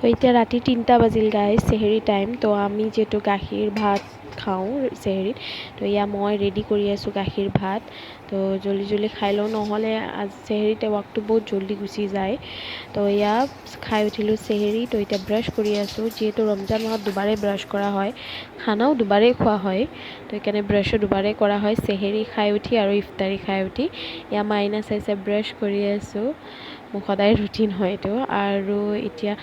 তো এতিয়া ৰাতি 3টা বাজিল গাইজ, চেহেৰি টাইম। তো আমি যিহেতু গাখীৰ ভাত খাওঁ চেহেৰিত, তো মই ৰেডি কৰি আছোঁ গাখীৰ ভাত। তো জল্দি খাই লওঁ, নহ'লে চেহেৰিতে ৱাকটো বহুত জল্দি গুচি যায়। তো খাই উঠিলোঁ চেহেৰি। তো এতিয়া ব্ৰাছ কৰি আছোঁ, যিহেতু ৰমজান মাহত দুবাৰেই ব্ৰাছ কৰা হয়, খানাও দুবাৰেই খোৱা হয়। তো সেইকাৰণে ব্ৰাছো দুবাৰেই কৰা হয়, চেহেৰি খাই উঠি আৰু ইফতাৰী খাই উঠি। মাইনা চাইছে ব্ৰাছ কৰি আছোঁ, মোক সদায় ৰুটিন হয় এইটো। আৰু এতিয়া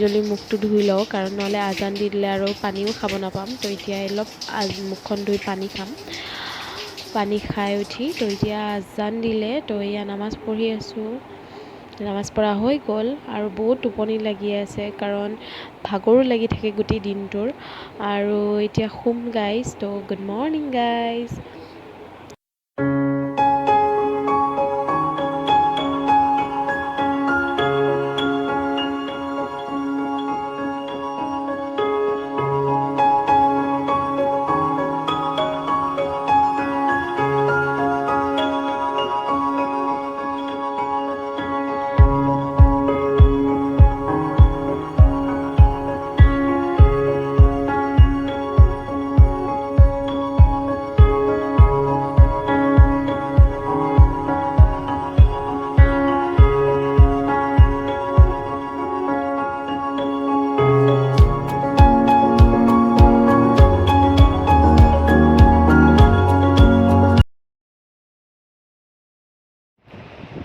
জল্দি মুখটো ধুই লওঁ, কাৰণ নহ'লে আজান দি দিলে আৰু পানীও খাব নাপাম। তো এতিয়া অলপ মুখখন ধুই পানী খাম। পানী খাই উঠি তো এতিয়া আজান দিলে, তো নামাজ পঢ়ি আছোঁ। নামাজ পঢ়া হৈ গ'ল আৰু বহুত টোপনি লাগি আছে, কাৰণ ভাগৰো লাগি থাকে গোটেই দিনটোৰ। আৰু এতিয়া শুম গাইজ। তো good morning guys.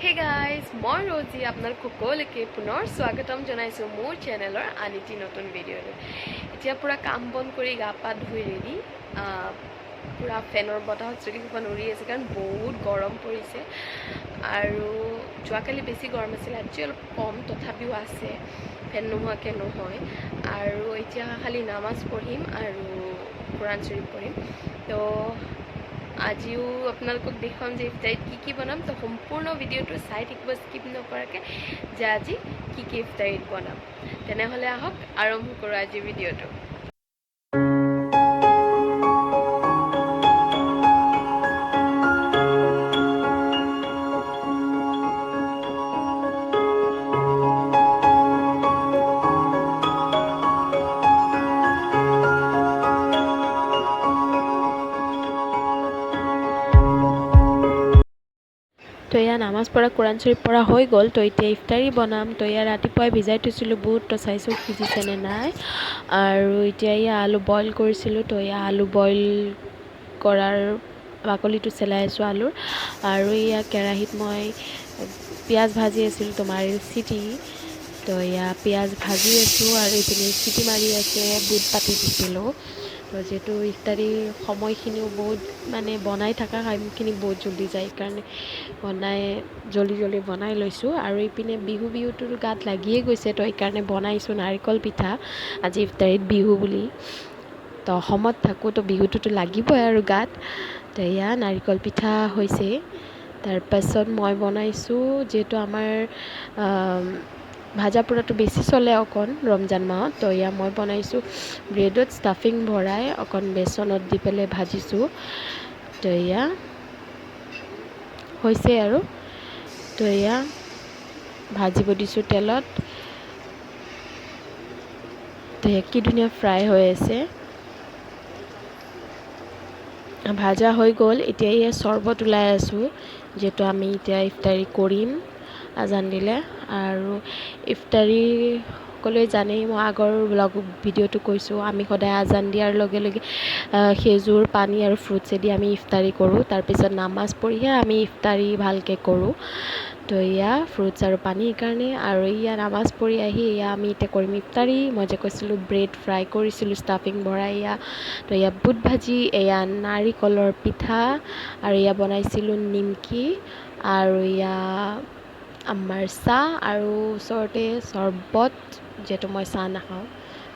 Hey guys, মই ৰজি আপোনালোক সকলোকে পুনৰ স্বাগতম জনাইছোঁ মোৰ চেনেলৰ আন এটি নতুন ভিডিঅ'লৈ। এতিয়া পূৰা কাম বন কৰি গা পা ধুই ৰেডি, পূৰা ফেনৰ বতাহত চুলিখন উৰি আছে, কাৰণ বহুত গৰম পৰিছে। আৰু যোৱাকালি বেছি গৰম আছিলে, আজি অলপ কম, তথাপিও আছে, ফেন নোহোৱাকৈ নহয়। আৰু এতিয়া খালি নামাজ পঢ়িম আৰু কোৰাণ শ্বৰীফ পঢ়িম। তো আজিও আপোনালোকক দেখুৱাম যে ইফতাৰীত কি বনাম। তো সম্পূৰ্ণ ভিডিঅ'টো চাই থাকিব, স্কিপ নকৰাকৈ, যে আজি কি ইফতাৰীত বনাম। তেনেহ'লে আহক আৰম্ভ কৰোঁ আজি ভিডিঅ'টো। তো নামাজ পঢ়া, কোৰাণ শ্বৰীফ পঢ়া হৈ গ'ল। তো এতিয়া ইফতাৰী বনাম। তো ৰাতিপুৱাই ভিজাই থৈছিলোঁ বুট, তো চাইছোঁ সিজিছেনে নাই। আৰু এতিয়া আলু বইল কৰিছিলোঁ। তো আলু বইল কৰাৰ বাকলিটো চেলাই আছোঁ আলুৰ। আৰু কেৰাহীত মই পিঁয়াজ ভাজি আছিলোঁ, তো মাৰিল চিটি। তো পিঁয়াজ ভাজি আছোঁ আৰু এইপিনে চিটি মাৰি আছে, বুট পাতি দিছিলোঁ। তো যিহেতু ইফতাৰীৰ সময়খিনিও বহুত, মানে বনাই থকা কামখিনি বহুত জল্দি যায়, সেইকাৰণে জল্দি বনাই লৈছোঁ। আৰু ইপিনে বিহুটোৰ গাত লাগিয়ে গৈছে, তো সেইকাৰণে বনাইছোঁ নাৰিকল পিঠা। আজি ইফতাৰীত বিহু বুলি, তো অসমত থাকোঁ, তো বিহুটোতো লাগিবই আৰু গাত। তো নাৰিকল পিঠা হৈছে। তাৰপাছত মই বনাইছোঁ, যিহেতু আমাৰ ভাজা পোৰাটো বেছি চলে অকণ ৰমজান মাহত। তো মই বনাইছোঁ ব্ৰেডত ষ্টাফিং ভৰাই অকণ বেচনত দি পেলাই ভাজিছোঁ। তো হৈছে আৰু। তো ভাজিব দিছোঁ তেলত। তো কি ধুনীয়া ফ্ৰাই হৈ আছে, ভাজা হৈ গ'ল। এতিয়া চৰ্বত ওলাই আছোঁ, যিহেতু আমি এতিয়া ইফতাৰী কৰিম আজান দিলে। আৰু ইফতাৰী সকলোৱে জানেই, মই আগৰ ভিডিঅ'টো কৈছোঁ, আমি সদায় আজান দিয়াৰ লগে লগে খেজুৰ, পানী আৰু ফ্ৰুটছেদি আমি ইফতাৰী কৰোঁ। তাৰপিছত নামাজ পঢ়িহে আমি ইফতাৰী ভালকৈ কৰোঁ। তো ফ্ৰুটছ আৰু পানী সেইকাৰণে। আৰু নামাজ পঢ়ি আহি আমি এতিয়া কৰিম ইফতাৰী। মই যে কৈছিলোঁ ব্ৰেড ফ্ৰাই কৰিছিলোঁ ষ্টাফিং ভৰাই। তো বুট ভাজি, নাৰিকলৰ পিঠা, আৰু বনাইছিলোঁ নিমকি, আৰু আমাৰ চাহ, আৰু ওচৰতে চৰ্বত, যিহেতু মই চাহ নাখাওঁ।